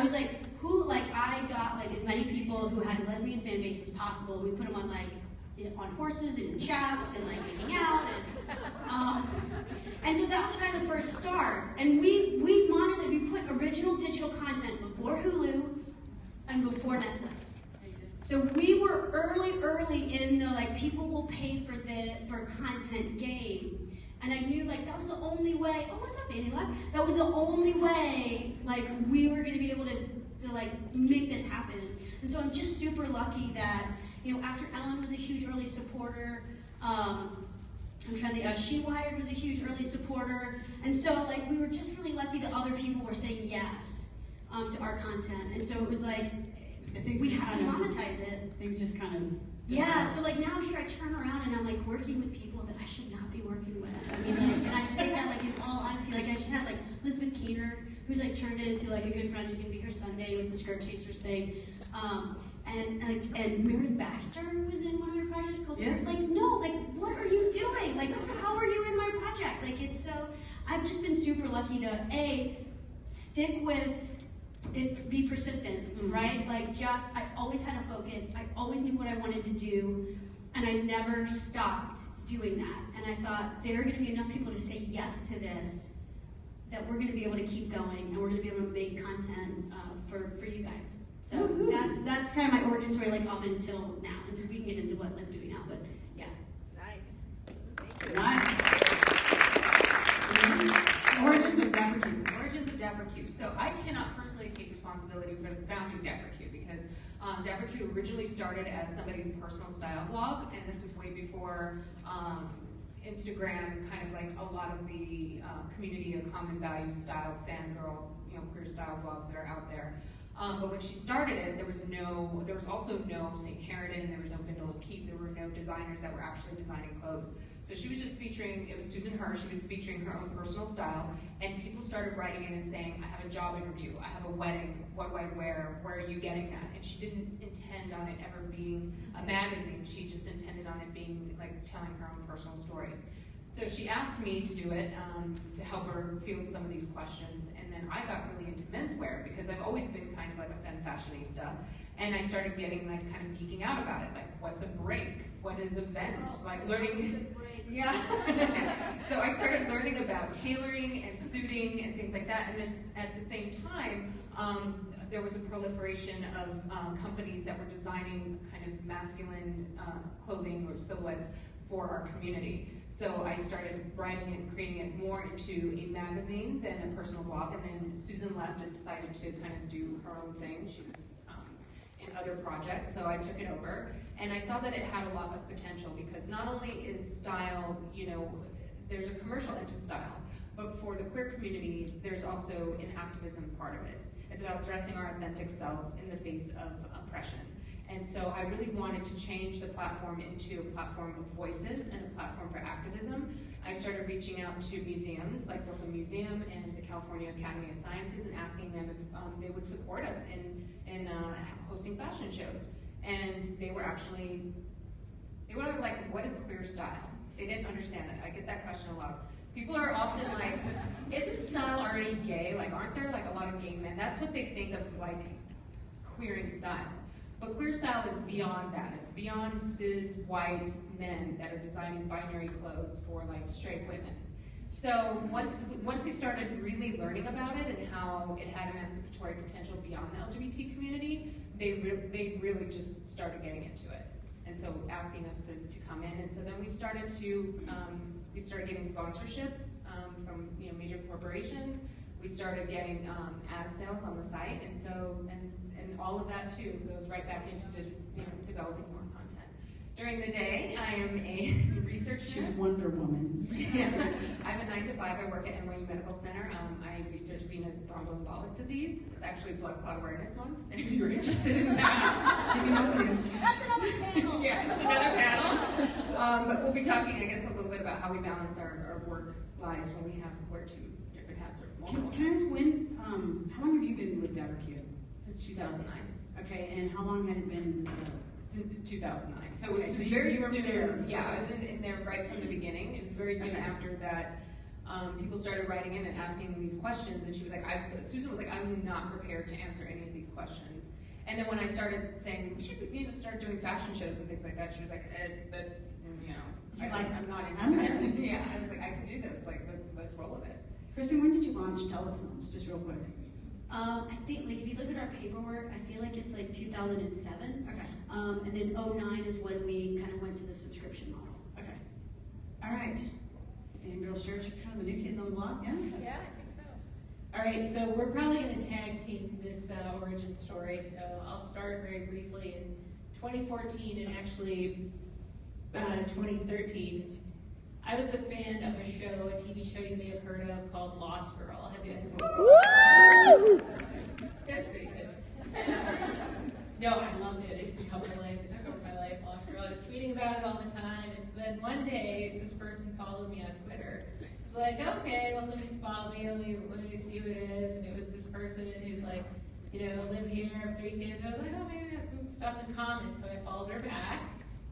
I was like, I got like as many people who had a lesbian fan base as possible. We put them on like, on horses and in chaps and like hanging out, and so that was kind of the first start. And we monitored, we put original digital content before Hulu and before Netflix. So we were early in the like people will pay for content game, and I knew like that was the only way. Oh, what's up, Anita? That was the only way like we were going to be able to like make this happen. And so I'm just super lucky that, you know, after Ellen was a huge early supporter, I'm trying to think, She Wired was a huge early supporter, and so like we were just really lucky that other people were saying yes to our content, and so it was like we had to monetize it. Things just kind of yeah. So like now here I turn around and I'm like working with people that I should not be working with. I mean, like, and I say that like in all honesty. Like I just had like Elizabeth Keener, who's like turned into like a good friend who's gonna be here Sunday with the Skirt Chasers thing. And Meredith Baxter was in one of my projects called yes. Like, no, like, what are you doing? Like, how are you in my project? Like, it's so, I've just been super lucky to, A, stick with it, be persistent, right? Like, I always had a focus, I always knew what I wanted to do, and I never stopped doing that. And I thought, there are gonna be enough people to say yes to this, that we're gonna be able to keep going, and we're gonna be able to make content for you guys. So that's kind of my origin story, like up until now, and so we can get into what I'm doing now. But yeah. Nice. Nice. Origins of Dapper Q. Origins of Dapper Q. So I cannot personally take responsibility for founding Dapper Q because Dapper Q originally started as somebody's personal style blog, and this was way before Instagram and kind of like a lot of the community of common values style, fangirl, queer style blogs that are out there. But when she started it, there was also no St. Harridan, there was no Bindle and Keith, there were no designers that were actually designing clothes. So she was just featuring, it was Susan Herr, she was featuring her own personal style, and people started writing in and saying, I have a job interview, I have a wedding, what do I wear, where are you getting that? And she didn't intend on it ever being a magazine, she just intended on it being like telling her own personal story. So she asked me to do it to help her field some of these questions, and then I got really into menswear because I've always been kind of like a femme fashionista, and I started getting like kind of geeking out about it, like what's a break, what is a vent, like learning. Yeah. So I started learning about tailoring and suiting and things like that, and then at the same time, there was a proliferation of companies that were designing kind of masculine clothing or silhouettes for our community. So I started writing it, creating it more into a magazine than a personal blog, and then Susan left and decided to kind of do her own thing. She was in other projects, so I took it over, and I saw that it had a lot of potential because not only is style, there's a commercial into style, but for the queer community, there's also an activism part of it. It's about dressing our authentic selves in the face of oppression. And so I really wanted to change the platform into a platform of voices and a platform for activism. I started reaching out to museums like Brooklyn Museum and the California Academy of Sciences and asking them if they would support us in hosting fashion shows. And they were like, what is queer style? They didn't understand it. I get that question a lot. People are often like, isn't style already gay? Like, aren't there like a lot of gay men? That's what they think of like queering style. But queer style is beyond that. It's beyond cis white men that are designing binary clothes for like straight women. So once we started really learning about it and how it had emancipatory potential beyond the LGBT community, they really just started getting into it. And so asking us to come in. And so then we started getting sponsorships from major corporations. We started getting ad sales on the site, and all of that too goes right back into developing more content. During the day, I am a research nurse. She's Wonder Woman. Yeah. I have a 9 to 5. I work at NYU Medical Center. I research venous thromboembolic disease. It's actually Blood Clot Awareness Month, and if you're interested in that, she can help you. That's another panel. Yeah, that's another panel. But we'll be talking, I guess, a little bit about how we balance our work lives when we have to wear 2 different hats or multiple. Can I ask how long have you been with Dapper Q? Since 2009. Okay, and how long had it been? Since 2009. So it was very soon. Yeah, I was in there right from the beginning. It was very soon after that people started writing in and asking these questions, and she was like, Susan was like, I'm not prepared to answer any of these questions. And then when I started saying, we should start doing fashion shows and things like that, she was like, that's, I'm not into that. Yeah, I was like, I can do this, like, let's roll with it. Kristen, when did you launch Telefilms? Just real quick. I think, like, if you look at our paperwork, I feel like it's like 2007. Okay. And then 2009 is when we kind of went to the subscription model. Okay. All right. Fangirl Church, kind of the new kids on the block, yeah? Yeah, I think so. All right, so we're probably going to tag team this origin story. So I'll start very briefly. In 2014 and actually 2013, I was a fan of a show, a TV show you may have heard of called Lost Girl. Have you guys heard of it? That's pretty good. No, I loved it. It became my life. It took over my life, Lost Girl. I was tweeting about it all the time. And so then one day, this person followed me on Twitter. It's like, okay, well, somebody's followed me. Let me see who it is. And it was this person who's like, live here, have 3 kids. I was like, oh, maybe we have some stuff in common. So I followed her back.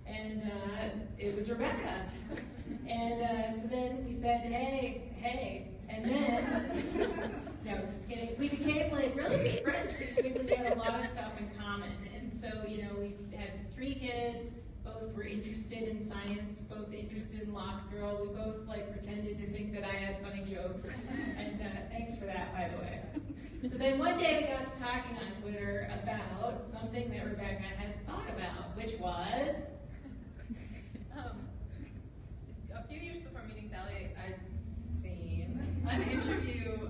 And it was Rebecca. And so then we said, hey. And then, no, just kidding. We became like really good friends pretty quickly. We had a lot of stuff in common. And so, we had 3 kids. Both were interested in science, both interested in Lost Girl. We both like pretended to think that I had funny jokes. And thanks for that, by the way. So then one day we got to talking on Twitter about something that Rebecca had thought about, which was... A few years before meeting Sally, I'd seen an interview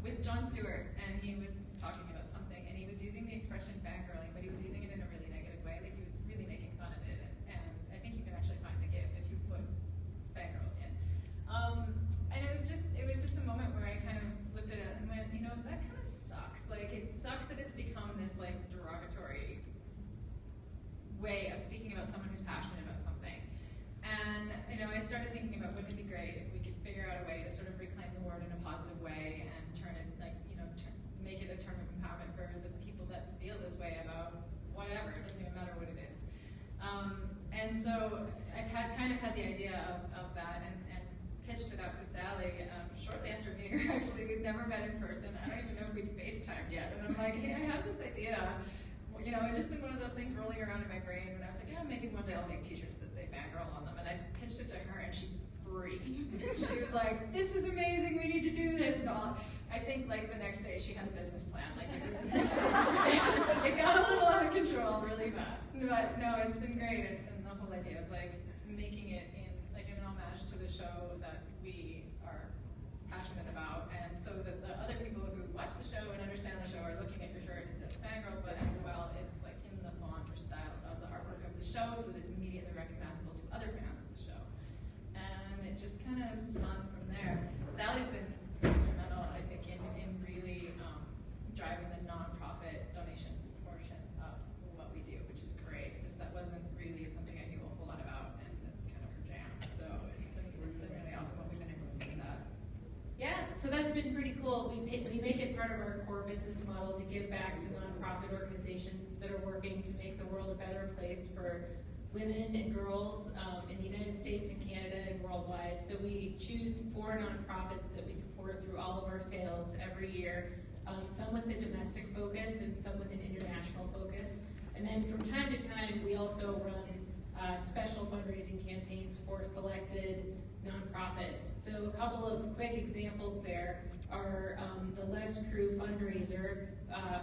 with Jon Stewart, and he was talking about something, and he was using the expression fangirling, but he was using it in a really negative way. Like, he was really making fun of it, and I think you can actually find the GIF if you put fangirl in. And it was just a moment where I kind of looked at it and went, that kind of sucks. Like, it sucks that it's become this like derogatory way of speaking about someone who's passionate about something. And, I started thinking about wouldn't it be great if we could figure out a way to sort of reclaim the word in a positive way and turn it, make it a term of empowerment for the people that feel this way about whatever. It doesn't even matter what it is. And so I kind of had the idea of that and pitched it out to Sally shortly after meeting her. Actually, we'd never met in person. I don't even know if we'd FaceTimed yet. And I'm like, hey, I have this idea. It just been one of those things rolling around in my brain when I was like, maybe one day I'll make t-shirts that say fangirl on them. And I pitched it to her and she freaked. She was like, this is amazing, we need to do this. And I think like the next day she had a business plan. Like it got a little out of control really fast. But no, it's been great. And the whole idea of like making it in an homage to the show that we are passionate about. And so that the other people who watch the show and understand the show are looking at your shirt and it says fangirl, but as well it's like in the font or style of the artwork of the show so that it's immediately recognizable to other fans of the show. And it just kind of spun from there. Sally's been instrumental, I think, in really driving the nonprofit donations portion of what we do, which is great because that wasn't really something I knew a whole lot about, and that's kind of her jam. So it's been really awesome what we've been able to do with that. Yeah, so that's been pretty cool. We make it part of our core business model to give back to nonprofit organizations that are working to make the world a better place for women and girls in the United States and Canada and worldwide. So we choose 4 nonprofits that we support through all of our sales every year, some with a domestic focus and some with an international focus. And then from time to time, we also run special fundraising campaigns for selected nonprofits. So a couple of quick examples there are the Less Crew fundraiser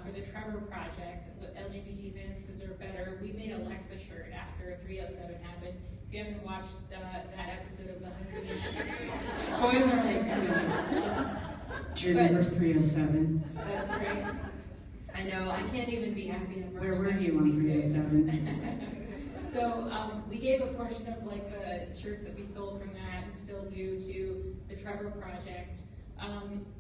for the Trevor Project. LGBT fans deserve better. We made a Lexa shirt after 307 happened. If you haven't watched that episode of the Husband and Spoiler alert. Cheer number 307. That's right. I know, I can't even be happy. Where were you on 307? So we gave a portion of like the shirts that we sold from that and still do to the Trevor Project.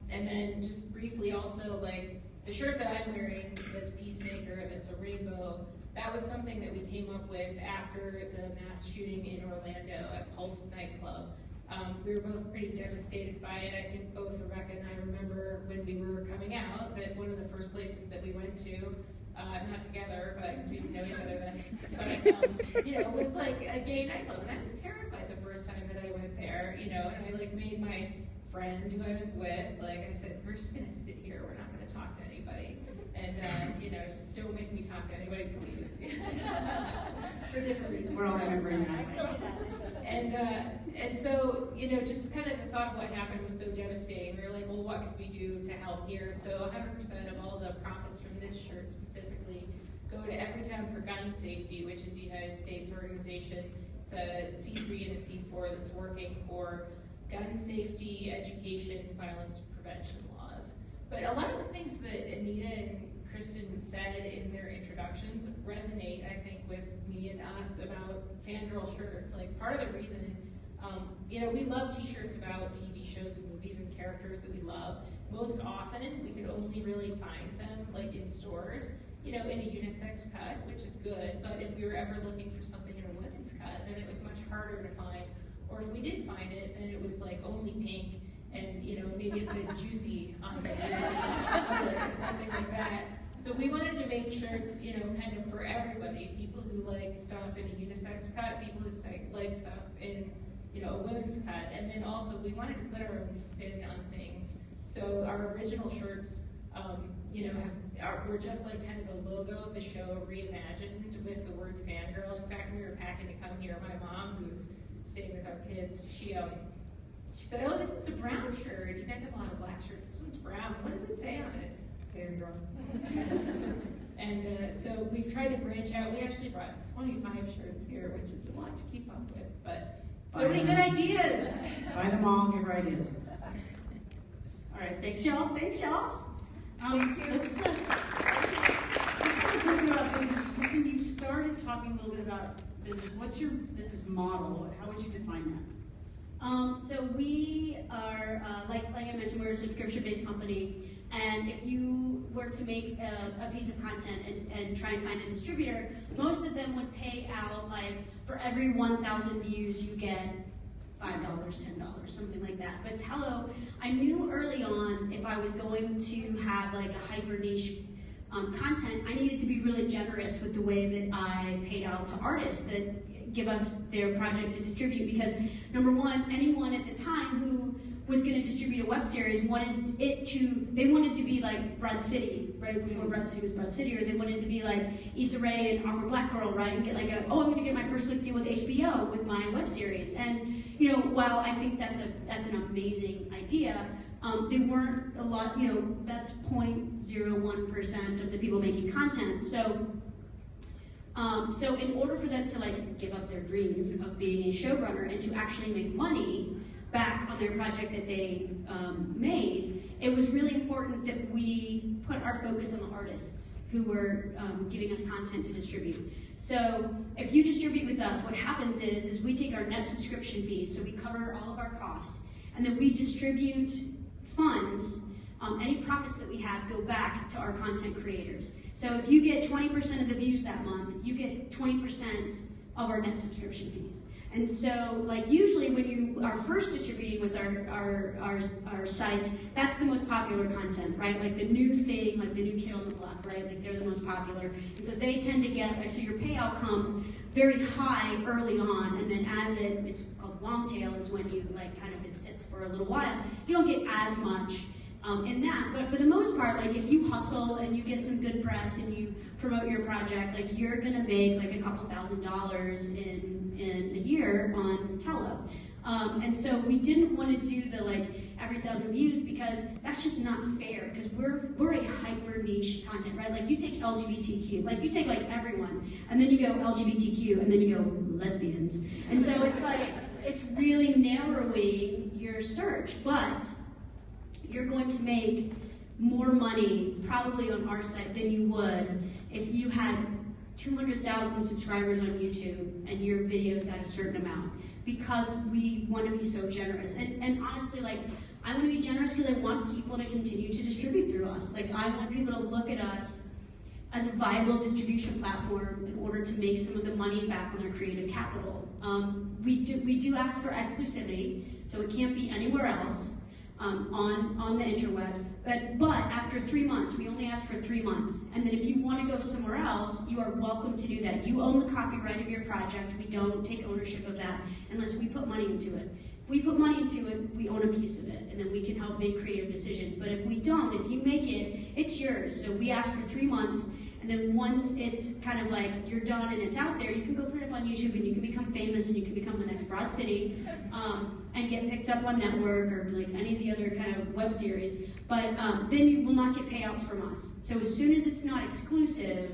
And then just briefly also like the shirt that I'm wearing that says Peacemaker, that's a rainbow. That was something that we came up with after the mass shooting in Orlando at Pulse nightclub. We were both pretty devastated by it. I think both Rebecca and I remember when we were coming out that one of the first places that we went to, not together, but because we didn't know each other then, but, was like a gay nightclub. And I was terrified the first time that I went there, and I like made my friend who I was with, like I said, we're just gonna sit here, we're not gonna talk to anybody. And, you know, just don't make me talk to anybody, please. For different reasons. We're all remembering that. I still do that. And so, you know, just kind of the thought of what happened was so devastating. We were like, well, what could we do to help here? So 100% of all the profits from this shirt specifically go to Everytown for Gun Safety, which is a United States organization. It's a C3 and a C4 that's working for gun safety, education, violence prevention laws. But a lot of the things that Anita and Christin said in their introductions resonate, I think, with me and us about Fangirl shirts. Like, part of the reason, you know, we love t-shirts about TV shows and movies and characters that we love. Most often, we could only really find them, like, in stores, you know, in a unisex cut, which is good, but if we were ever looking for something in a women's cut, then it was much harder to find. Or if we did find it, then it was, like, only pink, and, you know, maybe it's a juicy on the or something like that. So we wanted to make shirts, you know, kind of for everybody, people who like stuff in a unisex cut, people who like stuff in, you know, a women's cut, and then also we wanted to put our own spin on things. So our original shirts, you know, were just like kind of the logo of the show reimagined with the word Fangirl. In fact, when we were packing to come here, my mom, who's staying with our kids, she said, oh, this is a brown shirt. You guys have a lot of black shirts. This one's brown. What does it say on it? Fangirl. And so we've tried to branch out. We actually brought 25 shirts here, which is a lot to keep up with, but so many good ideas. Buy them all, give her ideas. All right, thanks y'all. Thanks y'all. Let's talk a little bit about business. Christin, you started talking a little bit about business. What's your business model? How would you define that? So we are, like I mentioned, we're a subscription-based company, and if you were to make a piece of content and try and find a distributor, most of them would pay out, like, for every 1,000 views you get $5, $10, something like that. But Tello, I knew early on if I was going to have like a hyper niche content, I needed to be really generous with the way that I paid out to artists that give us their project to distribute, because number one, anyone at the time who was going to distribute a web series wanted to be like Broad City, right before Broad City was Broad City, or they wanted to be like Issa Rae and Awkward Black Girl, right, and get like I'm going to get my first deal with HBO with my web series. And you know, while I think that's an amazing idea, there weren't a lot, you know, that's 0.01% of the people making content. So in order for them to like give up their dreams of being a showrunner and to actually make money back on their project that they made, it was really important that we put our focus on the artists who were giving us content to distribute. So if you distribute with us, what happens is we take our net subscription fees, so we cover all of our costs, and then we distribute funds. Any profits that we have go back to our content creators. So if you get 20% of the views that month, you get 20% of our net subscription fees. And so, like, usually when you are first distributing with our site, that's the most popular content, right? Like the new thing, like the new kid on the block, right? Like they're the most popular. And so they tend to get, like, so your payout comes very high early on, and then as it's called long tail is when you, like, kind of, it sits for a little while. You don't get as much in that, but for the most part, like, if you hustle and you get some good press and you promote your project, like, you're gonna make like a couple $1,000s in a year on Tello. And so we didn't want to do the like every 1,000 views, because that's just not fair, because we're a hyper niche content, right? Like, you take LGBTQ, like you take like everyone, and then you go LGBTQ, and then you go lesbians. And so it's like, it's really narrowing your search, but you're going to make more money probably on our site than you would if you had 200,000 subscribers on YouTube and your videos got a certain amount, because we want to be so generous. And honestly, like, I want to be generous because I want people to continue to distribute through us. Like, I want people to look at us as a viable distribution platform in order to make some of the money back on their creative capital. We do ask for exclusivity, so it can't be anywhere else on the interwebs, but after 3 months, we only ask for 3 months, and then if you want to go somewhere else, you are welcome to do that. You own the copyright of your project. We don't take ownership of that unless we put money into it. If we put money into it, we own a piece of it, and then we can help make creative decisions. But if we don't, if you make it, it's yours. So we ask for 3 months, and then once it's kind of like you're done and it's out there, you can go put it up on YouTube, and you can become famous, and you can become the next Broad City, and get picked up on network or like any of the other kind of web series. But then you will not get payouts from us. So as soon as it's not exclusive,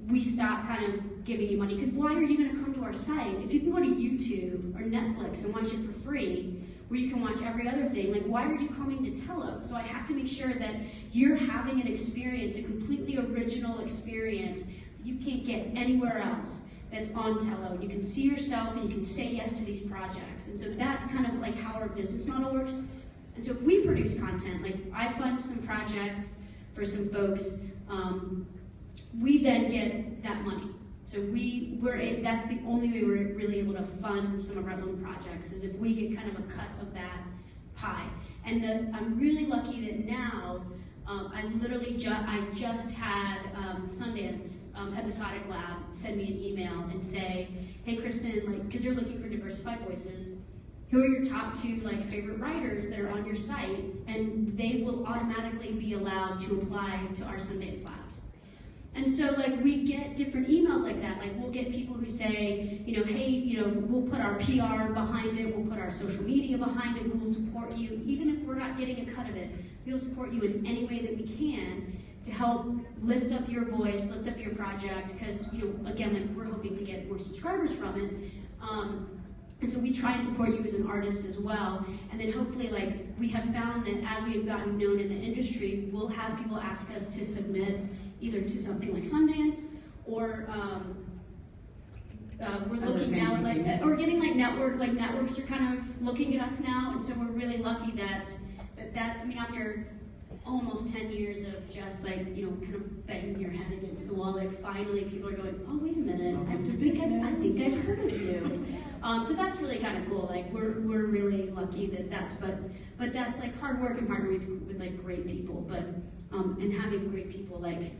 we stop kind of giving you money. Because why are you going to come to our site? If you can go to YouTube or Netflix and watch it for free, where you can watch every other thing, like why are you coming to Tello? So I have to make sure that you're having an experience, a completely original experience that you can't get anywhere else that's on Tello. You can see yourself and you can say yes to these projects. And so that's kind of like how our business model works. And so if we produce content, like I fund some projects for some folks, we then get that money. So that's the only way we're really able to fund some of our own projects, is if we get kind of a cut of that pie. And I'm really lucky that now, I just had Sundance Episodic Lab send me an email and say, hey Kristen, like, because they're looking for diversified voices, who are your top 2 like favorite writers that are on your site, and they will automatically be allowed to apply to our Sundance Labs. And so like we get different emails like that. Like we'll get people who say, you know, hey, you know, we'll put our PR behind it, we'll put our social media behind it, we will support you, even if we're not getting a cut of it, we'll support you in any way that we can to help lift up your voice, lift up your project, because, you know, again, like, we're hoping to get more subscribers from it. And so we try and support you as an artist as well. And then hopefully, like, we have found that as we have gotten known in the industry, we'll have people ask us to submit either to something like Sundance, or we're looking now at like, or getting like networks are kind of looking at us now. And so we're really lucky that's, I mean, after almost 10 years of just like, you know, kind of banging your head against the wall, like finally people are going, oh, wait a minute, I think I've heard of you. So that's really kind of cool. Like we're really lucky that's, but that's like hard work and partnering with like great people, but, and having great people like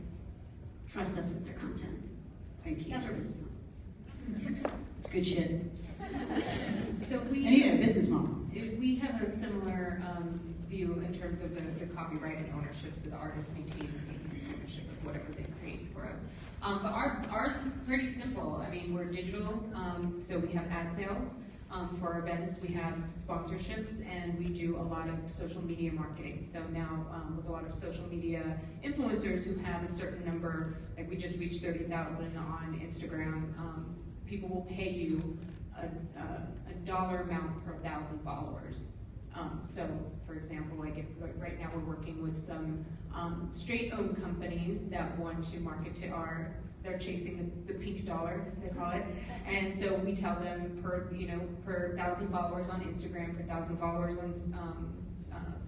trust us with their content. Thank you. That's our business model. It's good shit. So Anita, business model. We have a similar view in terms of the copyright and ownership, so the artists maintain the ownership of whatever they create for us. But ours is pretty simple. I mean, we're digital, so we have ad sales. For our events, we have sponsorships, and we do a lot of social media marketing. So now, with a lot of social media influencers who have a certain number, like we just reached 30,000 on Instagram, people will pay you a dollar amount per 1,000 followers. So, for example, like right now we're working with some straight-owned companies that want to market to they're chasing the pink dollar, they call it. And so we tell them per 1,000 followers on Instagram, per 1,000 followers on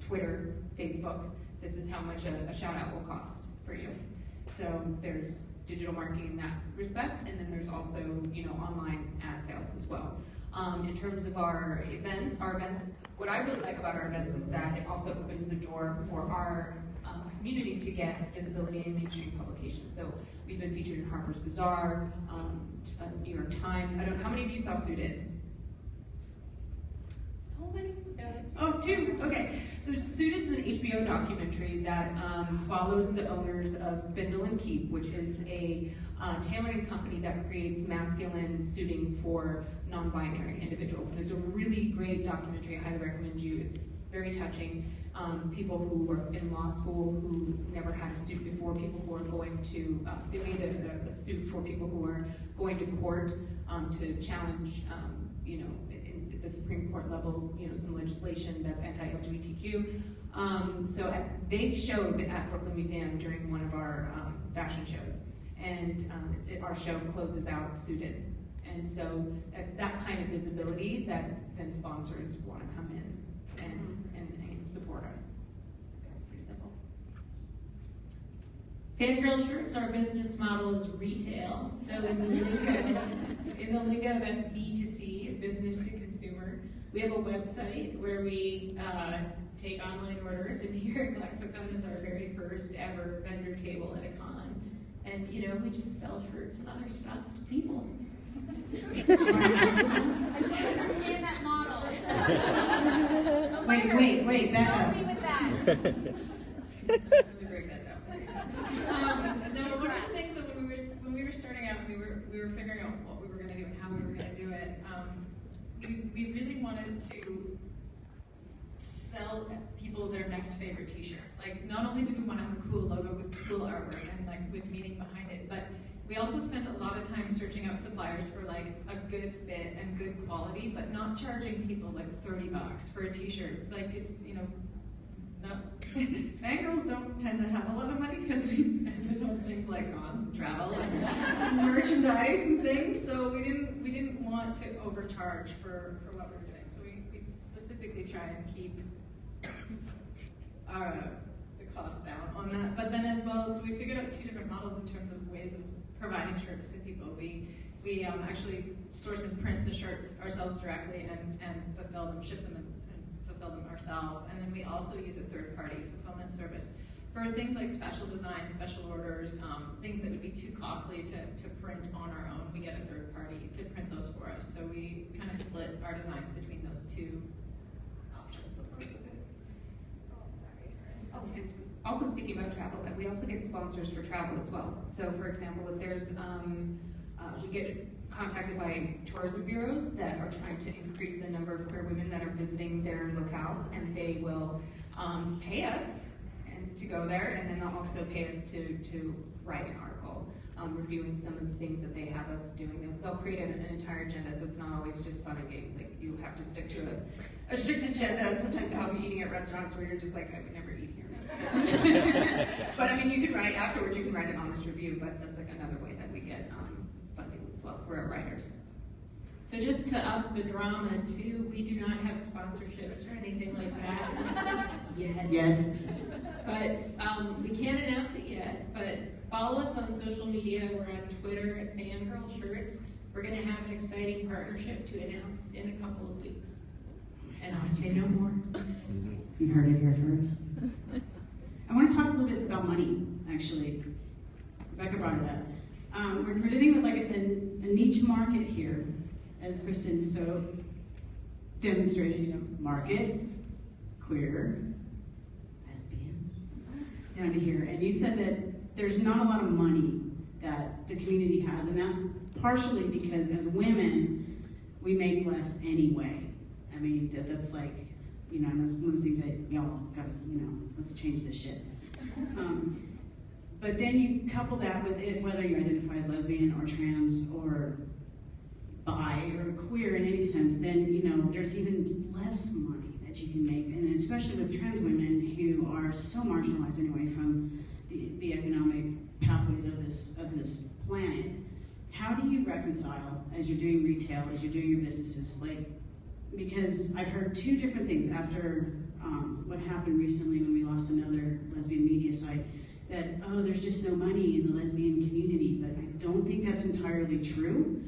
Twitter, Facebook, this is how much a shout out will cost for you. So there's digital marketing in that respect, and then there's also, you know, online ad sales as well. In terms of our events, what I really like about our events is that it also opens the door for our community to get visibility in mainstream publications. So we've been featured in Harper's Bazaar, New York Times. I don't know, how many of you saw Suited? Oh, many? Oh, 2, okay. So Suited is an HBO documentary that follows the owners of Bindle and Keep, which is a tailoring company that creates masculine suiting for non-binary individuals. And it's a really great documentary. I highly recommend you. It's very touching. People who were in law school who never had a suit before, people who are going to, they made a suit for people who are going to court to challenge, you know, at the Supreme Court level, you know, some legislation that's anti-LGBTQ. So they showed at Brooklyn Museum during one of our fashion shows, and our show closes out Suited. And so it's that kind of visibility that then sponsors want to come in and support us. It's pretty simple. Fangirl shirts, our business model is retail. So in the lingo, that's B2C, business to consumer. We have a website where we take online orders, and here at ClexaCon is our very first ever vendor table at a con. And, you know, we just sell shirts and other stuff to people. I don't understand that model. Wait, back Help up. me with that. Let me break that down. No, one of the things that when we were starting out, we were figuring out what we were going to do and how we were going to do it. We really wanted to sell people their next favorite T-shirt. Like, not only did we want to have a cool logo with cool artwork and like with meaning behind it, but we also spent a lot of time searching out suppliers for like a good fit and good quality, but not charging people like $30 for a T-shirt. Like, it's, you know, no, fangirls don't tend to have a lot of money because we spend it on things like cons and travel and merchandise and things. So we didn't want to overcharge for what we're doing. So we specifically try and keep the cost down on that. But then as well, so we figured out two different models in terms of ways of providing shirts to people. We actually source and print the shirts ourselves directly and fulfill them, ship them, and fulfill them ourselves. And then we also use a third-party fulfillment service for things like special designs, special orders, things that would be too costly to print on our own. We get a third party to print those for us. So we kind of split our designs between those two options. So Oh, and also speaking about travel, we also get sponsors for travel as well. So for example, if there's, we get contacted by tourism bureaus that are trying to increase the number of queer women that are visiting their locales, and they will pay us to go there, and then they'll also pay us to write an article, reviewing some of the things that they have us doing. They'll create an entire agenda, so it's not always just fun and games. Like, you have to stick to a strict agenda, and sometimes they'll have you eating at restaurants where you're just like, I would never eat here. But I mean, you can write afterwards, you can write an honest review, but that's like another way that we get funding as well for our writers. So just to up the drama too, we do not have sponsorships or anything like that yet. But we can't announce it yet, but follow us on social media. We're on Twitter at Fangirl Shirts. We're going to have an exciting partnership to announce in a couple of weeks. And I'll say no more. You heard it here first. I want to talk a little bit about money, actually. Rebecca brought it up. We're dealing with like a niche market here, as Christin so demonstrated, you know, market, queer, lesbian, down to here. And you said that there's not a lot of money that the community has, and that's partially because as women, we make less anyway. I mean, that's like, you know, that's one of the things that y'all got to, you know, let's change this shit. But then you couple that with it, whether you identify as lesbian or trans or bi or queer in any sense, then, you know, there's even less money that you can make, and especially with trans women who are so marginalized anyway from the economic pathways of this planet. How do you reconcile, as you're doing retail, as you're doing your businesses, like, because I've heard two different things after what happened recently when we lost another lesbian media site, that, oh, there's just no money in the lesbian community, but I don't think that's entirely true.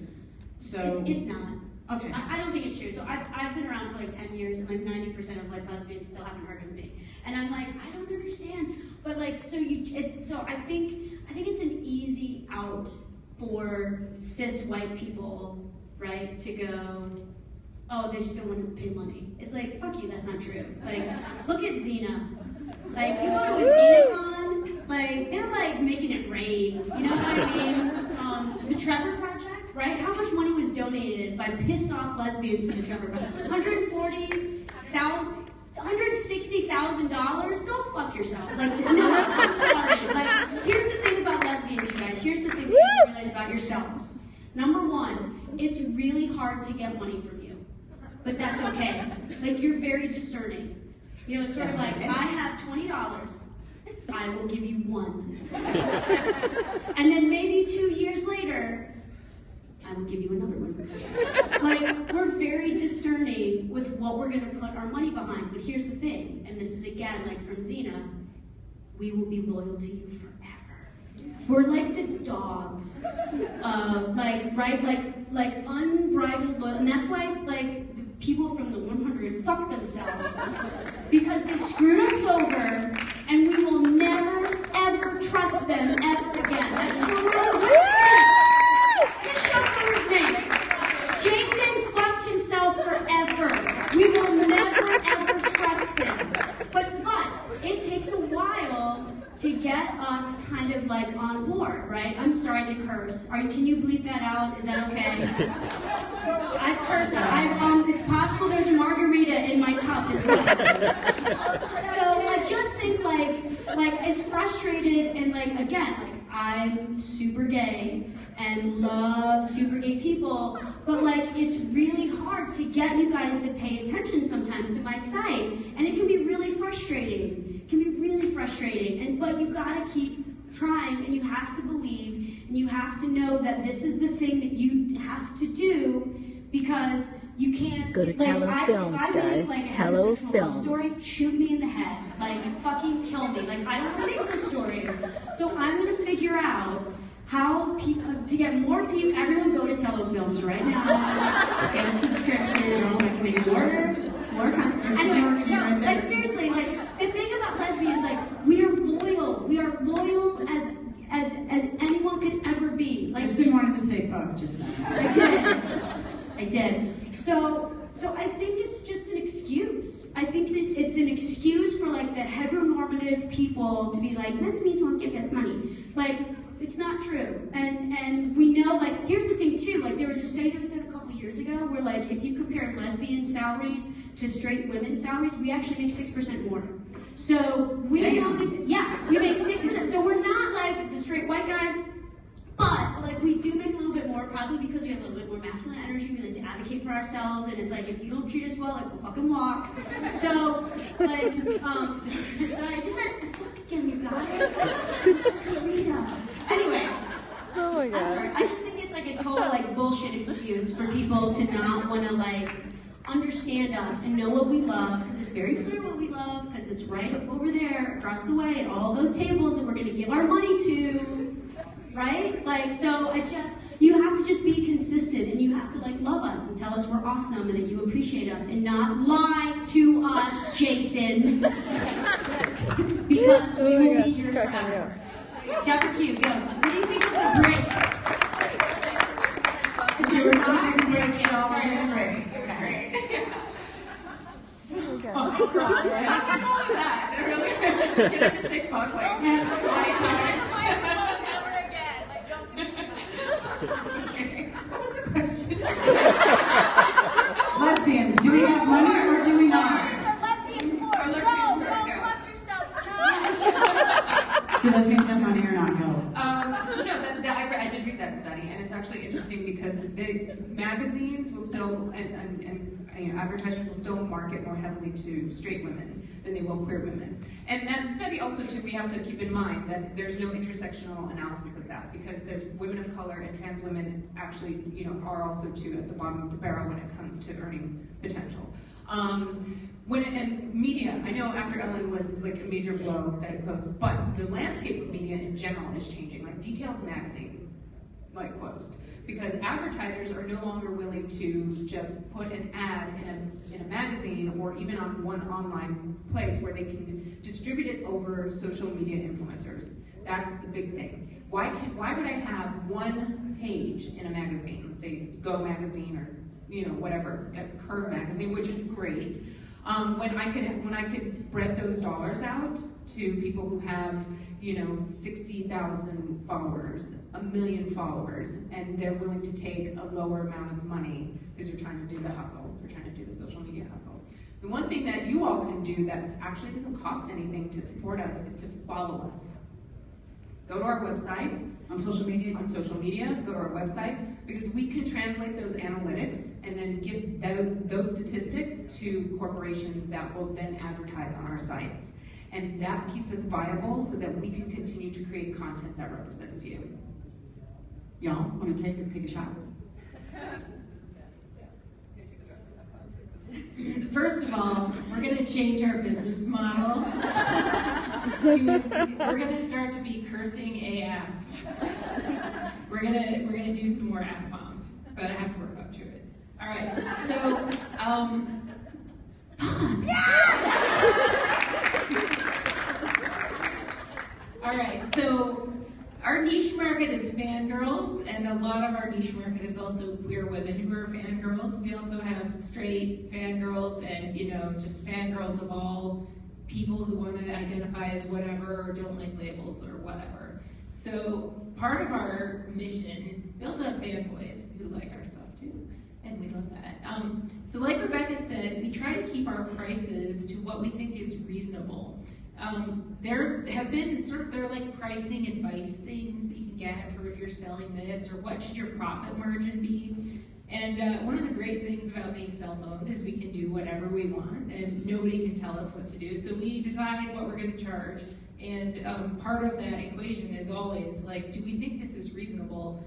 So It's not. Okay. I don't think it's true. So I've been around for like 10 years, and like 90% of like lesbians still haven't heard of me. And I'm like, I don't understand. But like, so I think it's an easy out for cis white people, right, to go, oh, they just don't want to pay money. It's like, fuck you, that's not true. Like, look at Xena. Like, you go to a XenaCon, like, they're like making it rain. You know what I mean? The Trevor Project, right? How much money was donated by pissed off lesbians to the Trevor Project? $160,000? Go fuck yourself. Like, no, I'm sorry. Like, here's the thing about lesbians, you guys. Here's the thing that you realize about yourselves. Number one, it's really hard to get money from you. But that's okay. Like, you're very discerning. You know, it's sort of like, I have $20. I will give you $1. And then maybe 2 years later, I will give you another $1. Like, we're very discerning with what we're going to put our money behind. But here's the thing, and this is again like from Xena, we will be loyal to you forever. We're like the dogs, like unbridled loyal, and that's why like the people from the 100 fuck themselves because they screwed us over, and we will never ever trust them ever again. That's your showrunner's name. on board, right? I'm sorry to curse. Can you bleep that out? Is that okay? I curse. It's possible there's a margarita in my cup as well. So I just think like as frustrated and like again, like I'm super gay and love super gay people, but like it's really hard to get you guys to pay attention sometimes to my site, and it can be really frustrating. It can be really frustrating, but you gotta keep trying, and you have to believe, and you have to know that this is the thing that you have to do, because you can't go to Tallow Films, guys. Tallow Films. Story, shoot me in the head, like fucking kill me. Like I don't want to think those stories. So I'm gonna figure out how to get more people. Everyone go to Tallow Films right now. Get a subscription so I can make more content. Anyway, no, like seriously, like the thing about lesbians, like we are loyal. We are loyal as anyone could ever be. Like Christin wanted to say fuck just now. I did. So I think it's just an excuse. I think it's an excuse for like the heteronormative people to be like, lesbians won't give us money. Like, it's not true. And we know, like, here's the thing too, like there was a study that was done a couple years ago where like if you compare lesbian salaries to straight women's salaries, we actually make 6% more. So we make 6%. So we're not like the straight white guys. But, like, we do make a little bit more, probably because we have a little bit more masculine energy. We like to advocate for ourselves, and it's like, if you don't treat us well, like, we'll fucking walk. So, like, sorry, I just said, fuck again, you guys. Rita. Anyway. Oh my God. I'm sorry. I just think it's like a total, like, bullshit excuse for people to not want to, like, understand us and know what we love, because it's very clear what we love, because it's right over there, across the way, at all those tables that we're going to give our money to. Right? Like, so you have to just be consistent, and you have to like love us and tell us we're awesome and that you appreciate us, and not lie to us, Jason. Because we will be here forever. Dapper Q, go. What do you think of the break? If you were pushing breaks, y'all were doing breaks. Great. Oh my God. That really. Can I just say fuck like 20 times? What was the question? Lesbians, do we have money or do we not? Do lesbians have money or not? Go. So no, I did read that study, and it's actually interesting because the magazines will still, and advertisers will still market more heavily to straight women than they will queer women. And that study also too, we have to keep in mind that there's no intersectional analysis of that, because there's women of color and trans women actually, are also too at the bottom of the barrel when it comes to earning potential. And media, I know after Ellen was like a major blow that it closed, but the landscape of media in general is changing. Like Details magazine, like closed, because advertisers are no longer willing to just put an ad in a magazine or even on one online place where they can distribute it over social media influencers. That's the big thing. Why would I have one page in a magazine? Let's say it's Go magazine or whatever, Curve magazine, which is great. When I could spread those dollars out to people who have 60,000 followers, 1 million followers, and they're willing to take a lower amount of money because they're trying to do the hustle, they're trying to do the social media hustle. The one thing that you all can do that actually doesn't cost anything to support us is to follow us. Go to our websites. On social media? On social media, go to our websites, because we can translate those analytics and then give those statistics to corporations that will then advertise on our sites. And that keeps us viable so that we can continue to create content that represents you. Y'all want to take a shot? First of all, we're going to change our business model. We're going to start to be cursing AF. We're gonna do some more F-bombs, but I have to work up to it. All right, so all right, so our niche market is fangirls, and a lot of our niche market is also queer women who are fangirls. We also have straight fangirls and, just fangirls of all people who want to identify as whatever or don't like labels or whatever. So part of our mission, we also have fanboys who like our stuff too, and we love that. So like Rebecca said, we try to keep our prices to what we think is reasonable. There have been there are like pricing advice things that you can get for if you're selling this, or what should your profit margin be. And one of the great things about being self-owned is we can do whatever we want, and nobody can tell us what to do. So we decide what we're going to charge. And part of that equation is always like, do we think this is reasonable?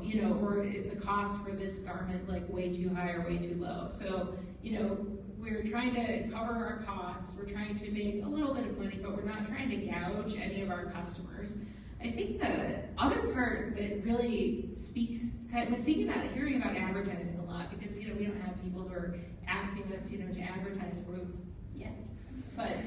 You know, or is the cost for this garment like way too high or way too low? So, you know, we're trying to cover our costs. We're trying to make a little bit of money, but we're not trying to gouge any of our customers. I think the other part that really speaks, kind of thinking about it, hearing about advertising a lot, because, you know, we don't have people who are asking us, you know, to advertise for yet. But,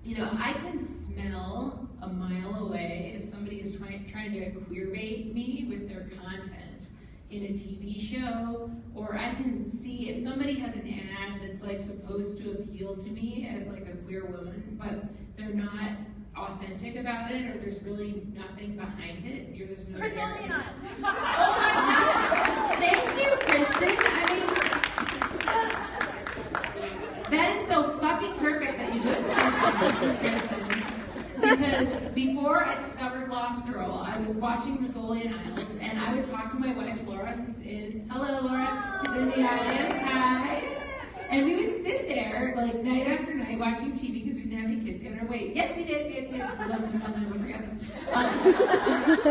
you know, I can smell a mile away if somebody is trying to queerbait me with their content in a TV show, or I can see if somebody has an ad that's like supposed to appeal to me as like a queer woman, but they're not authentic about it, or there's really nothing behind it. There's no Christin. Oh my God! Thank you, Kristen. I mean, that is so fucking perfect that you just said that, Kristen. Because before I discovered Lost Girl, I was watching Rizzoli and Isles, and I would talk to my wife Laura, who's in. Hello, Laura, who's in the audience. Hi. And we would sit there like night after night watching TV because we didn't have any kids yet. Or wait, yes we did. We had kids. We love them. I'll never forget them.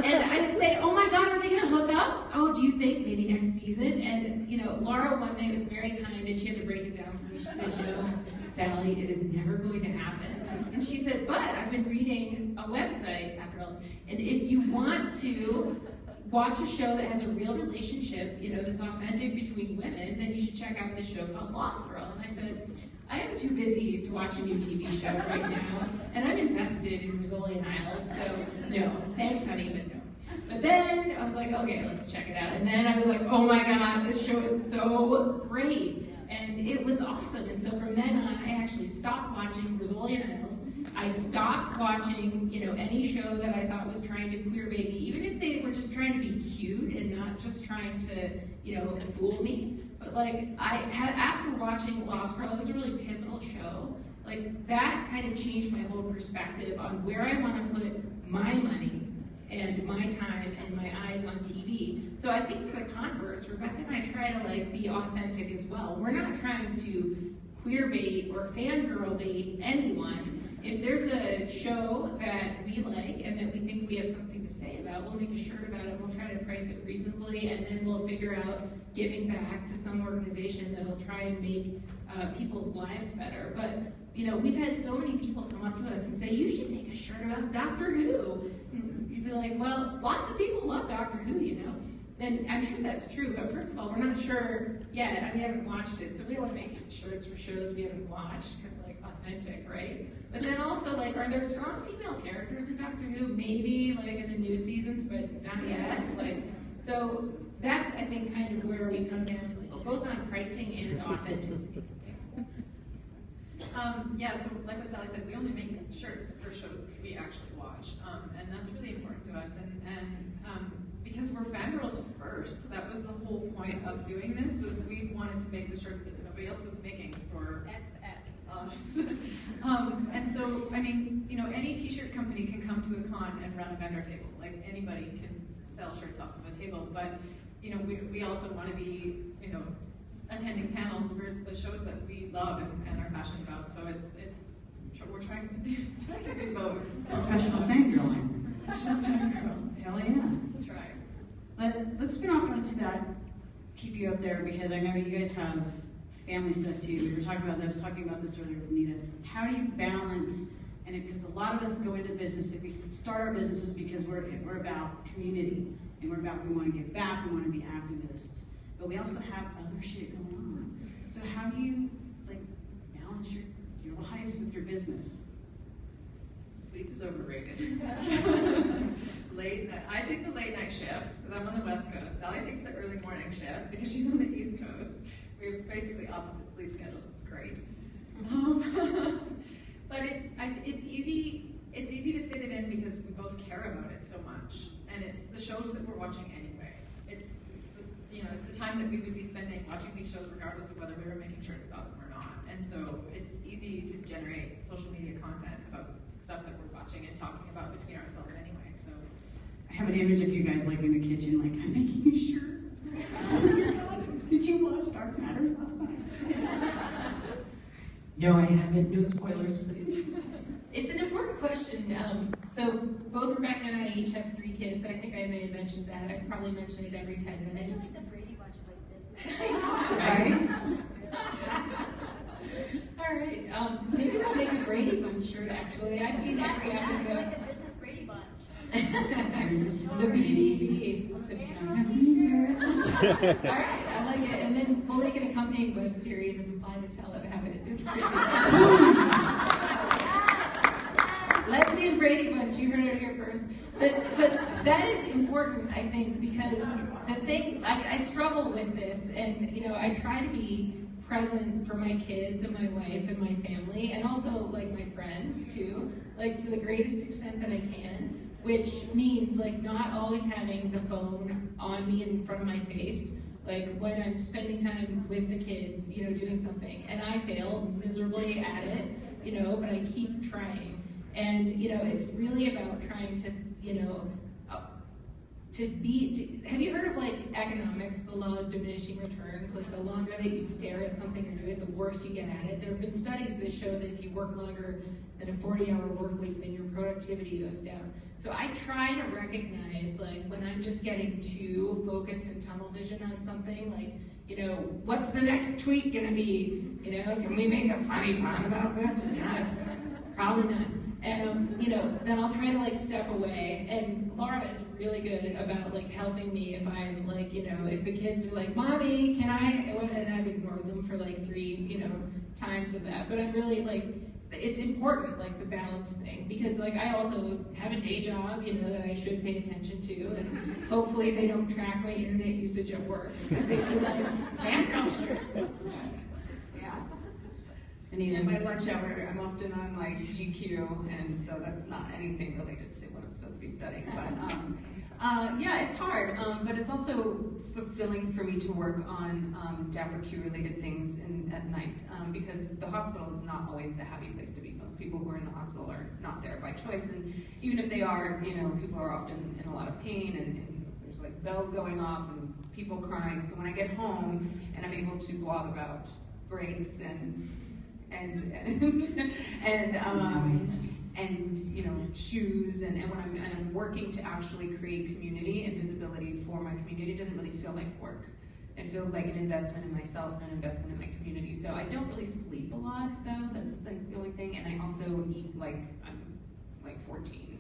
And I would say, oh my God, are they gonna hook up? Oh, do you think maybe next season? And you know, Laura one day was very kind and she had to break it down for me. She said, you know, Sally, it is never going to happen. And she said, but I've been reading a website after all, and if you want to watch a show that has a real relationship, you know, that's authentic between women, then you should check out this show called Lost Girl. And I said, I am too busy to watch a new TV show right now, and I'm invested in Rizzoli and Isles, so no, thanks honey, but no. But then I was like, okay, let's check it out. And then I was like, oh my God, this show is so great. And it was awesome. And so from then on, I actually stopped watching Rizzoli and Isles. I stopped watching, you know, any show that I thought was trying to queerbait me, even if they were just trying to be cute and not just trying to, you know, fool me. But like, after watching Lost Girl, it was a really pivotal show. Like, that kind of changed my whole perspective on where I want to put my money and my time and my eyes on TV. So I think for the converse, Rebecca and I try to like be authentic as well. We're not trying to queerbait or fangirl bait anyone. If there's a show that we like and that we think we have something to say about, we'll make a shirt about it, we'll try to price it reasonably, and then we'll figure out giving back to some organization that'll try and make people's lives better. But, you know, we've had so many people come up to us and say, you should make a shirt about Doctor Who. And you'd be like, well, lots of people love Doctor Who, you know. And I'm sure that's true, but first of all, we're not sure yet, and we haven't watched it, so we don't want to make shirts for shows we haven't watched, because, like, authentic, right? But then also, like, are there strong female characters in Doctor Who? Maybe, like, in the new seasons, but not yet. Like, so that's, I think, kind of where we come down to, both on pricing and authenticity. Yeah, so like what Sally said, we only make shirts for shows that we actually watch, and that's really important to us. And because we're fangirls first, that was the whole point of doing this, was we wanted to make the shirts that nobody else was making for us. And so, I mean, you know, any t-shirt company can come to a con and run a vendor table. Like, anybody can sell shirts off of a table, but, you know, we also want to be, you know, attending panels for the shows that we love and are passionate about. So we're trying to do both. Professional fangirling. Professional fangirl. Hell yeah. Try. Let's spin off onto that. Keep you up there, because I know you guys have family stuff too. We were talking about that. I was talking about this earlier with Anita. How do you balance? And because a lot of us go into business, if we start our businesses because we're about community and we want to give back, we want to be activists. But we also have other shit going on. So how do you like balance your lives with your business? Sleep is overrated. Late night. I take the late night shift because I'm on the West Coast. Sally takes the early morning shift because she's on the East Coast. We're basically opposite sleep schedules. It's great. But it's easy. it's easy to fit it in because we both care about it so much, and it's the shows that we're watching anyway. It's the time that we would be spending watching these shows regardless of whether we were making shirts about them or not. And so it's easy to generate social media content about stuff that we're watching and talking about between ourselves anyway. So I have an image of you guys like in the kitchen, like, I'm making a shirt. Did you watch Dark Matters last night? No, I haven't. No spoilers, please. It's an important question. So both Rebecca and I each have 3 kids. I think I may have mentioned that. I probably mention it every 10 minutes. It's like the Brady Bunch of like this. Right? All right. Maybe I'll make a Brady Bunch shirt, actually. I've seen every episode. Yeah, like a business Brady Bunch. The BBB. All right, I like it. And then we'll make an accompanying web series and apply to tell it and have it distributed. Lesbian Brady Bunch, you heard it here first. But that is important, I think, because the thing, I struggle with this, and I try to be present for my kids and my wife and my family, and also like my friends too, like to the greatest extent that I can, which means like not always having the phone on me in front of my face, like when I'm spending time with the kids, doing something, and I fail miserably at it, but I keep trying. And, it's really about trying to, have you heard of like economics, the law of diminishing returns? Like the longer that you stare at something or do it, the worse you get at it. There have been studies that show that if you work longer than a 40-hour work week, then your productivity goes down. So I try to recognize like when I'm just getting too focused and tunnel vision on something, like, what's the next tweet gonna be? Can we make a funny pun about this or not? Probably not. And, then I'll try to like step away, and Laura is really good about like helping me if I'm like, if the kids are like, Mommy, can I, and I've ignored them for like 3, times of that, but I'm really like, it's important, like the balance thing, because like I also have a day job, that I should pay attention to, and hopefully they don't track my internet usage at work. They'd be like, Fangirl shirts, what's that? Yeah. Anita? In my lunch hour, I'm often on like GQ, and so that's not anything related to what I'm supposed to be studying. But yeah, it's hard, but it's also fulfilling for me to work on Dapper Q related things at night, because the hospital is not always a happy place to be. Most people who are in the hospital are not there by choice, and even if they are, people are often in a lot of pain, and there's like bells going off and people crying. So when I get home and I'm able to blog about breaks and shoes, and when I'm working to actually create community and visibility for my community, it doesn't really feel like work. It feels like an investment in myself and an investment in my community. So I don't really sleep a lot, though. That's like the only thing. And I also eat like I'm like 14.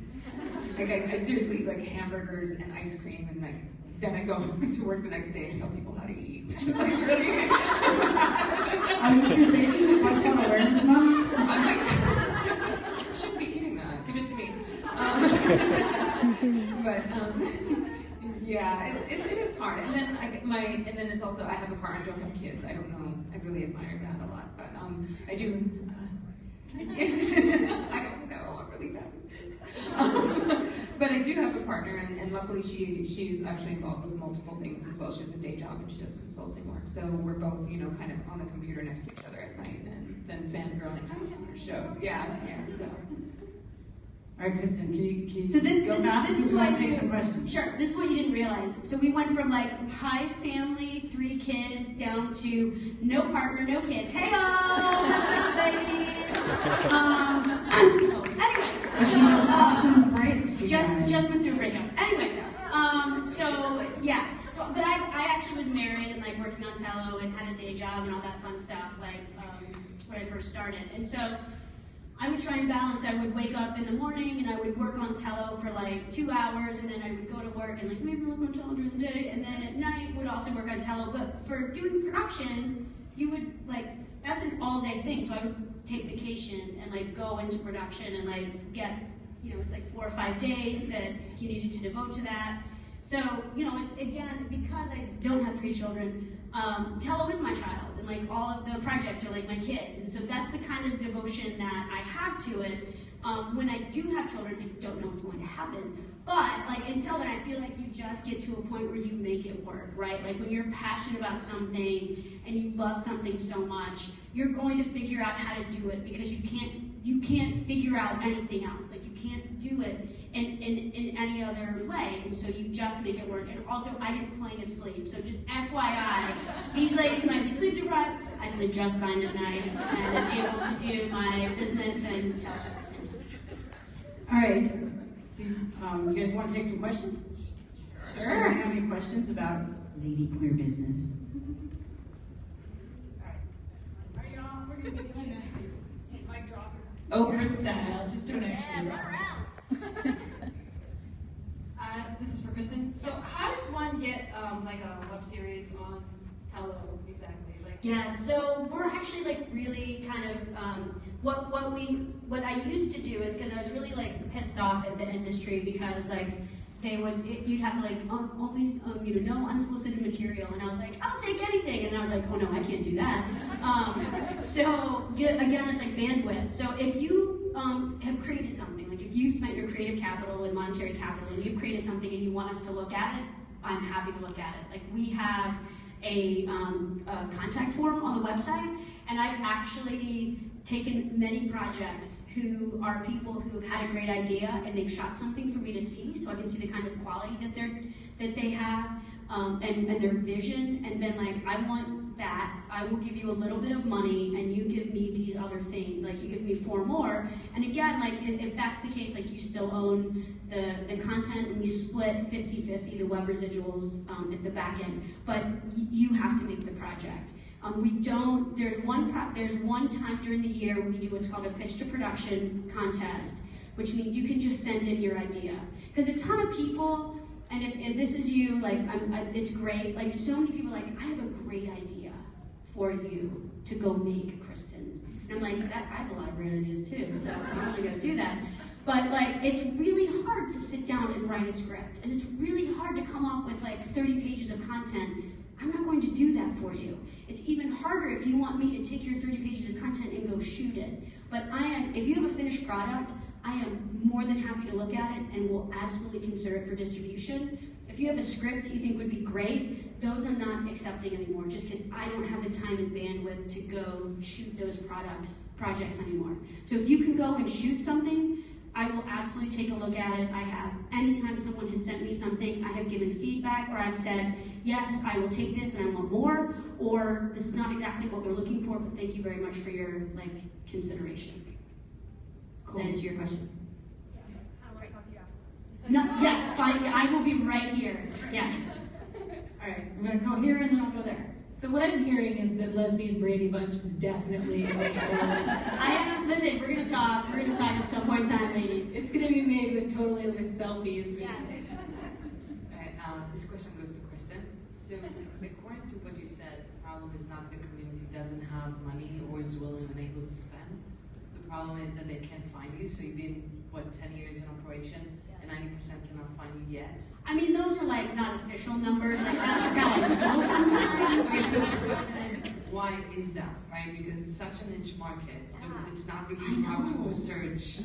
Like I seriously eat like hamburgers and ice cream, and like then I go to work the next day and tell people how to eat, which is like really. I was just gonna say, this is what kind of awareness month. I'm like, I shouldn't be eating that. Give it to me. Yeah, it is hard. And then and then it's also, I have a partner. I don't have kids. I don't know. I really admire that a lot, but I do. I don't know. I'm really bad. But I do have a partner, and luckily she's actually involved with multiple things as well. She has a day job and she does consulting work. So we're both, kind of on the computer next to each other at night, and then fangirling on our shows. Yeah. So. All right, Christin, can you So this is what take some questions? Sure. This is what you didn't realize. So we went from like high family, 3 kids, down to no partner, no kids. Hey-o! What's up, ladies? Anyway. She has awesome breaks. Just went through a breakup. Anyway, so yeah. So, but I actually was married and like working on Tello and had a day job and all that fun stuff like when I first started. And so I would try and balance. I would wake up in the morning and I would work on Tello for like 2 hours, and then I would go to work and like maybe work on Tello during the day, and then at night would also work on Tello. But for doing production, you would like, that's an all-day thing. So I would take vacation and like go into production and like get, it's like 4 or 5 days that you needed to devote to that. So, it's again, because I don't have 3 children, Tello is my child, and like all of the projects are like my kids, and so that's the kind of devotion that I have to it. When I do have children, I don't know what's going to happen. But like until then, I feel like you just get to a point where you make it work, right? Like when you're passionate about something and you love something so much, you're going to figure out how to do it because you can't figure out anything else. Like you can't do it in any other way, and so you just make it work. And also, I get plenty of sleep, so just FYI, these ladies might be sleep deprived. I sleep just fine at night, and I'm able to do my business and tell them at the same time. All right. You guys want to take some questions? Sure. Do you have any questions about lady queer business? All right, y'all? We're gonna be doing a mic drop. Oprah style, just don't actually. This is for Kristen. So how does one get like a web series on Tello exactly? Like yeah, so we're actually like really kind of what I used to do is because I was really like pissed off at the industry because like you'd have to like only no unsolicited material, and I was like, I'll take anything, and I was like, oh no, I can't do that. So again, it's like bandwidth. So if you have created something, like if you spent your creative capital and monetary capital, and you've created something and you want us to look at it, I'm happy to look at it. Like we have a contact form on the website, and I've actually taken many projects who are people who have had a great idea and they've shot something for me to see, so I can see the kind of quality that they have and their vision, and been like, I want that. I will give you a little bit of money, and you give me these other things. Like you give me 4 more. And again, like if that's the case, like you still own the content, and we split 50-50 the web residuals at the back end. But you have to make the project. We don't. There's one time during the year when we do what's called a pitch to production contest, which means you can just send in your idea. Because a ton of people, and if this is you, like it's great. Like so many people, are like I have a great idea for you to go make, Kristen. And I'm like, I have a lot of great ideas too, so I'm really gonna do that. But like, it's really hard to sit down and write a script, and it's really hard to come up with like 30 pages of content. I'm not going to do that for you. It's even harder if you want me to take your 30 pages of content and go shoot it. But if you have a finished product, I am more than happy to look at it and will absolutely consider it for distribution. If you have a script that you think would be great, those I'm not accepting anymore, just because I don't have the time and bandwidth to go shoot those projects anymore. So if you can go and shoot something, I will absolutely take a look at it. I have, anytime someone has sent me something, I have given feedback, or I've said, yes, I will take this and I want more, or this is not exactly what we're looking for, but thank you very much for your consideration. Cool. Does that answer your question? Yeah. I want to talk to you afterwards. No, yes, fine. I will be right here. Yes. All right, I'm going to go here and then I'll go there. So what I'm hearing is that lesbian Brady Bunch is definitely Listen, we're gonna talk at some point in time, ladies. It's gonna be made with totally with selfies. Yes. Alright, this question goes to Kristen. So according to what you said, the problem is not the community doesn't have money or is willing and able to spend. The problem is that they can't find you. So you've been 10 years in operation, and 90% cannot find you yet. I mean, those are not official numbers. That's just how I feel sometimes. Okay, so the question is, why is that, right? Because it's such a niche market. It's not really profitable to search.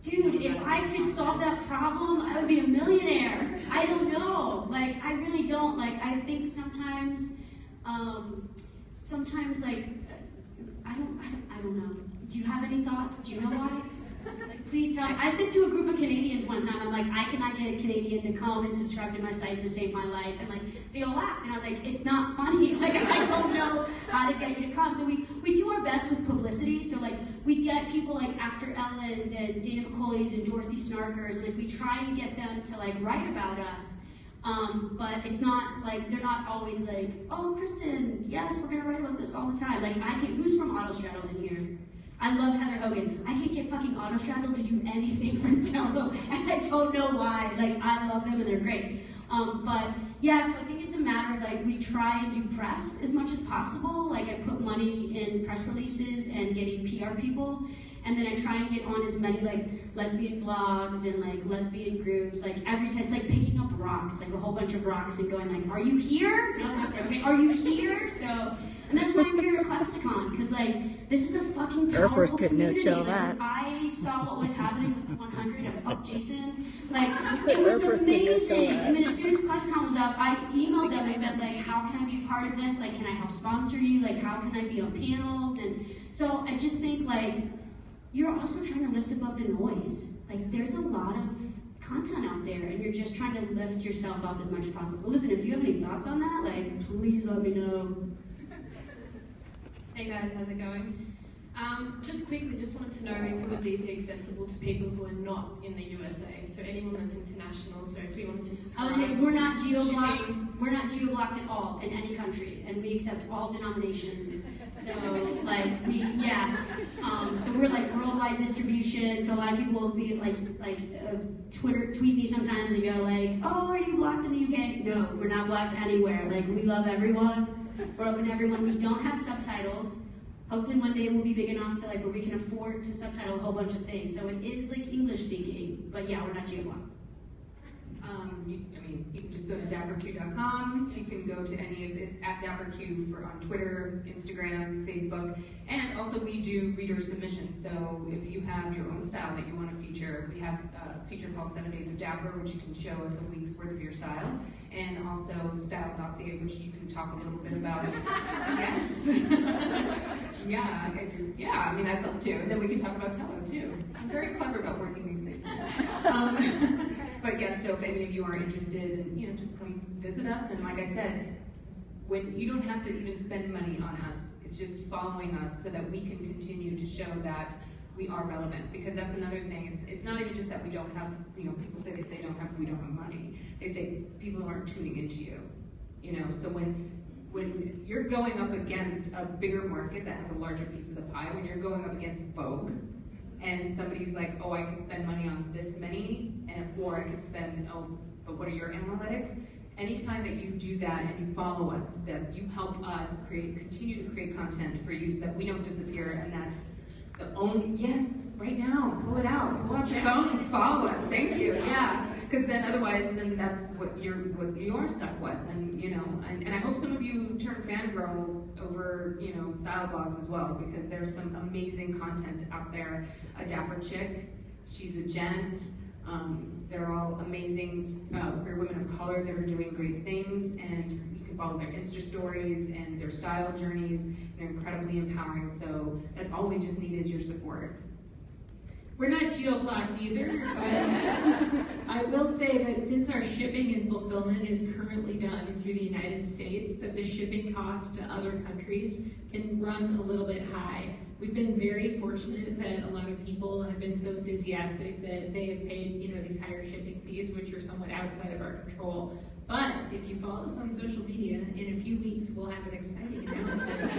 Dude, if I could solve that problem, I would be a millionaire. I don't know. I really don't. I think sometimes, I don't know. Do you have any thoughts? Do you know why? Please tell me. I said to a group of Canadians one time, I'm like, I cannot get a Canadian to come and subscribe to my site to save my life. And they all laughed, and I was like, it's not funny. I don't know how to get you to come. So we do our best with publicity. So we get people After Ellen's and Dana McCauley's and Dorothy Snarkers, and we try and get them to write about us. But it's not they're not always oh, Kristen, yes, we're gonna write about this all the time. I can't. Who's from Autostraddle in here? I love Heather Hogan. I can't get fucking Autostraddle to do anything from Tello, and I don't know why. I love them and they're great. But yeah, so I think it's a matter of we try and do press as much as possible. I put money in press releases and getting PR people, and then I try and get on as many lesbian blogs and lesbian groups. Every time it's picking up rocks, a whole bunch of rocks and going are you here? No, okay, are you here? So And that's why I'm here at ClexaCon, because like, this is a fucking powerful community. Like, I saw what was happening with the 100 and up Jason. Like, it was amazing. And then as soon as ClexaCon was up, I emailed them and said like, how can I be part of this? Like, can I help sponsor you? Like, how can I be on panels? And so I just think like, you're also trying to lift above the noise. Like, there's a lot of content out there, and you're just trying to lift yourself up as much as possible. Listen, if you have any thoughts on that, like, please let me know. Hey guys, how's it going? Just quickly, just wanted to know if it was easily accessible to people who are not in the USA. So anyone that's international. So if we wanted to subscribe, I would say we're not geo-blocked. We're not geo-blocked at all in any country, and we accept all denominations. So like so we're like worldwide distribution. So a lot of people will be tweet me sometimes and go like, oh, are you blocked in the UK? No, we're not blocked anywhere. Like, we love everyone. We're open to everyone. We don't have subtitles. Hopefully one day we'll be big enough to like where we can afford to subtitle a whole bunch of things. So it is like English speaking, but yeah, we're not geo-blocked. You can just go to dapperq.com. You can go to any of it at Dapper Q on Twitter, Instagram, Facebook, and also we do reader submissions. So if you have your own style that you want to feature, we have a feature called 7 Days of Dapper, which you can show us a week's worth of your style, and also Style Dossier, which you can talk a little bit about. Yes. Yeah, I mean, I'd love to. And then we can talk about Tello, too. I'm very clever about working these things. But yeah, so if any of you are interested, just come visit us. And like I said, when you don't have to even spend money on us, it's just following us so that we can continue to show that we are relevant. Because that's another thing. It's not even just that we don't have, people say that we don't have money. They say people aren't tuning into you. So when you're going up against a bigger market that has a larger piece of the pie, when you're going up against Vogue, and somebody's like, oh, I can spend money on this many, or I can spend, but what are your analytics? Anytime that you do that and you follow us, that you help us continue to create content for you so that we don't disappear, and that's the only, yes, right now, pull it out, pull out your phones, follow us, thank you, yeah. Because then otherwise, then that's what you are stuck with, and and I hope some of you turn Fangirl over, style blogs as well, because there's some amazing content out there. A Dapper Chick, she's a gent. They're all amazing queer women of color that are doing great things, and you can follow their Insta stories and their style journeys. They're incredibly empowering. So that's all we just need is your support. We're not geo-blocked either, but I will say that since our shipping and fulfillment is currently done through the United States, that the shipping costs to other countries can run a little bit high. We've been very fortunate that a lot of people have been so enthusiastic that they have paid, these higher shipping fees, which are somewhat outside of our control. But if you follow us on social media, in a few weeks we'll have an exciting announcement.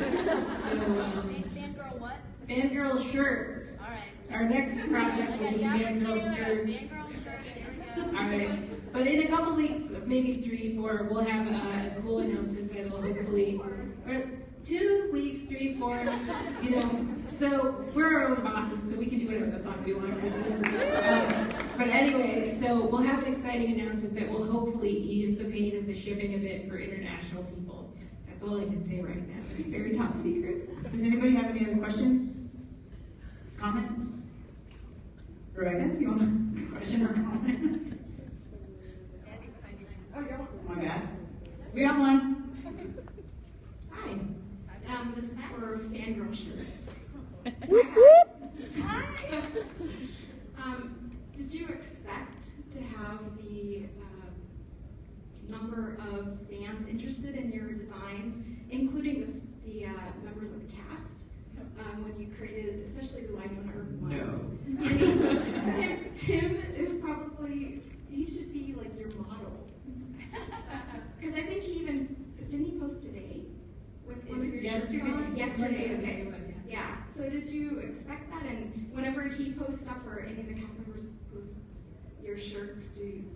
Fangirl what? Fangirl shirts. All right. Our next project will be Fangirl shirts. All right. But in a couple weeks, maybe 3, 4, we'll have a cool announcement that'll hopefully, or 2 weeks, 3, 4, So we're our own bosses, so we can do whatever the fuck we want. But anyway, so we'll have an exciting announcement that will hopefully ease the pain of the shipping a bit for international people. That's all I can say right now. It's very top secret. Does anybody have any other questions? Comments? Rebecca, do you want a question or comment? Oh, you're welcome. My bad. We got one. Hi. This is for Fangirl shirts. Whoop, whoop. Hi. Did you expect to have the number of fans interested in your designs, including the members of the cast, when you created, especially the Winona ones? No. I mean, Tim is probably, he should be like your model. Because I think didn't he post today? With one of your shirts on? Yesterday, okay. Yeah, so did you expect that? And whenever he posts stuff or any of the cast members post your shirts,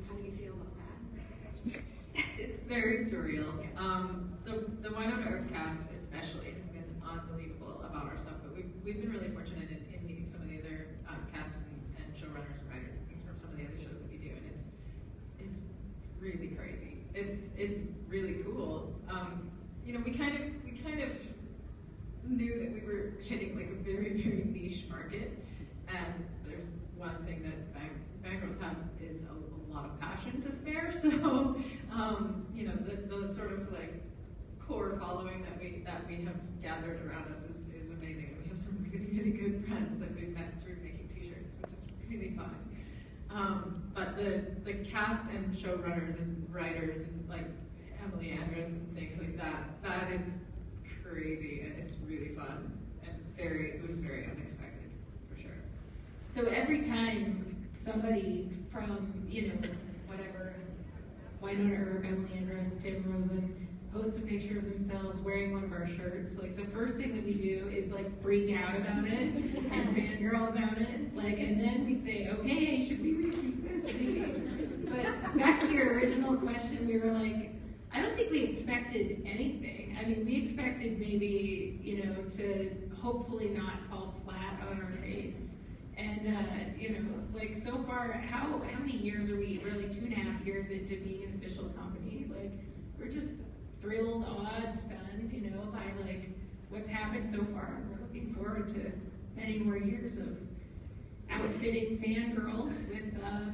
how do you feel about that? It's very surreal. The Winona Earp cast especially has been unbelievable about our stuff, but we've been really fortunate in meeting some of the other cast and showrunners and writers and things from some of the other shows that we do, and it's really crazy. It's really cool. We kind of knew that we were hitting like a very, very niche market. And there's one thing that fangirls have is a lot of passion to spare. So, you know, the sort of like core following that we have gathered around us is amazing. And we have some really, really good friends that we've met through making t-shirts, which is really fun. But the cast and showrunners and writers and like Emily Andress and things like that is crazy, and it's really fun and it was very unexpected for sure. So every time somebody from, you know, whatever, Winona Earp, Emily Andress, Tim Rosen, posts a picture of themselves wearing one of our shirts, like the first thing that we do is like freak out about it and fangirl about it, like, and then we say, okay, should we retweet this? Maybe. But back to your original question, we were like, I don't think we expected anything. I mean, we expected maybe, you know, to hopefully not fall flat on our face. And, you know, like so far, how many years are we? Really 2.5 years into being an official company. Like, we're just thrilled, awed, stunned, you know, by like what's happened so far. And we're looking forward to many more years of outfitting fangirls with their